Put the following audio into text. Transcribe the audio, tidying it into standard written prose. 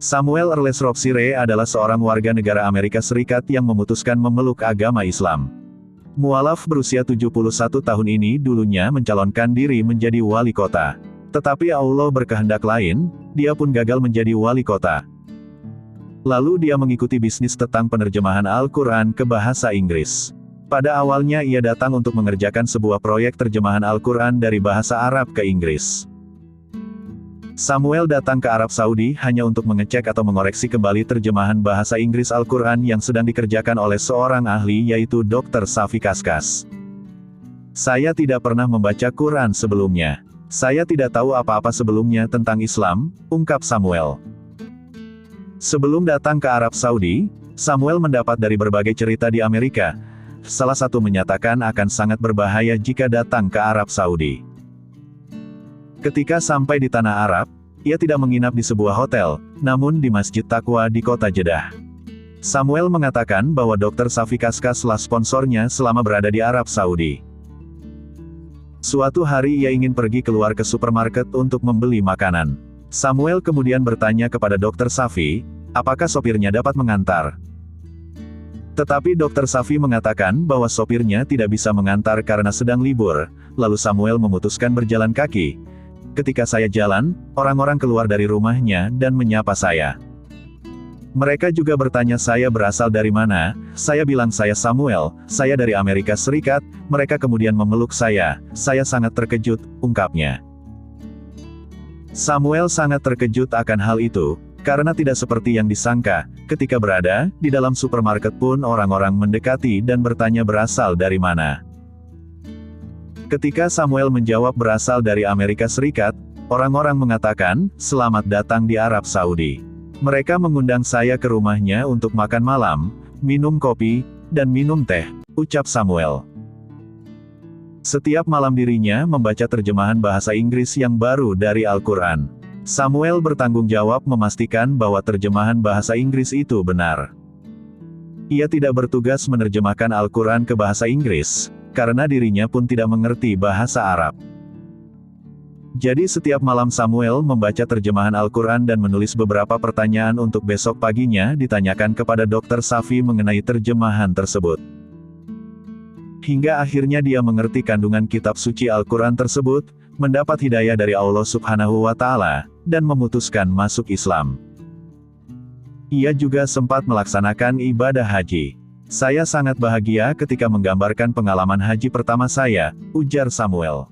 Samuel Erles Robsire adalah seorang warga negara Amerika Serikat yang memutuskan memeluk agama Islam. Mualaf berusia 71 tahun ini dulunya mencalonkan diri menjadi wali kota. Tetapi Allah berkehendak lain, dia pun gagal menjadi wali kota. Lalu dia mengikuti bisnis tentang penerjemahan Al-Quran ke bahasa Inggris. Pada awalnya ia datang untuk mengerjakan sebuah proyek terjemahan Al-Quran dari bahasa Arab ke Inggris. Samuel datang ke Arab Saudi hanya untuk mengecek atau mengoreksi kembali terjemahan bahasa Inggris Al-Quran yang sedang dikerjakan oleh seorang ahli yaitu Dr. Safi Kaskas. Saya tidak pernah membaca Quran sebelumnya. Saya tidak tahu apa-apa sebelumnya tentang Islam, ungkap Samuel. Sebelum datang ke Arab Saudi, Samuel mendapat dari berbagai cerita di Amerika. Salah satu menyatakan akan sangat berbahaya jika datang ke Arab Saudi. Ketika sampai di tanah Arab, ia tidak menginap di sebuah hotel, namun di Masjid Taqwa di kota Jeddah. Samuel mengatakan bahwa Dr. Safi Kaskas sponsornya selama berada di Arab Saudi. Suatu hari ia ingin pergi keluar ke supermarket untuk membeli makanan. Samuel kemudian bertanya kepada Dr. Safi, apakah sopirnya dapat mengantar? Tetapi Dr. Safi mengatakan bahwa sopirnya tidak bisa mengantar karena sedang libur, lalu Samuel memutuskan berjalan kaki. Ketika saya jalan, orang-orang keluar dari rumahnya dan menyapa saya. Mereka juga bertanya saya berasal dari mana. Saya bilang saya Samuel, saya dari Amerika Serikat. Mereka kemudian memeluk saya sangat terkejut, ungkapnya. Samuel sangat terkejut akan hal itu, karena tidak seperti yang disangka. Ketika berada di dalam supermarket pun orang-orang mendekati dan bertanya berasal dari mana. Ketika Samuel menjawab berasal dari Amerika Serikat, orang-orang mengatakan, selamat datang di Arab Saudi. Mereka mengundang saya ke rumahnya untuk makan malam, minum kopi, dan minum teh, ucap Samuel. Setiap malam dirinya membaca terjemahan bahasa Inggris yang baru dari Al-Quran. Samuel bertanggung jawab memastikan bahwa terjemahan bahasa Inggris itu benar. Ia tidak bertugas menerjemahkan Al-Quran ke bahasa Inggris, karena dirinya pun tidak mengerti bahasa Arab. Jadi setiap malam Samuel membaca terjemahan Al-Quran dan menulis beberapa pertanyaan untuk besok paginya ditanyakan kepada Dr. Safi mengenai terjemahan tersebut. Hingga akhirnya dia mengerti kandungan kitab suci Al-Quran tersebut, mendapat hidayah dari Allah Subhanahu wa Ta'ala, dan memutuskan masuk Islam. Ia juga sempat melaksanakan ibadah haji. Saya sangat bahagia ketika menggambarkan pengalaman haji pertama saya, ujar Samuel.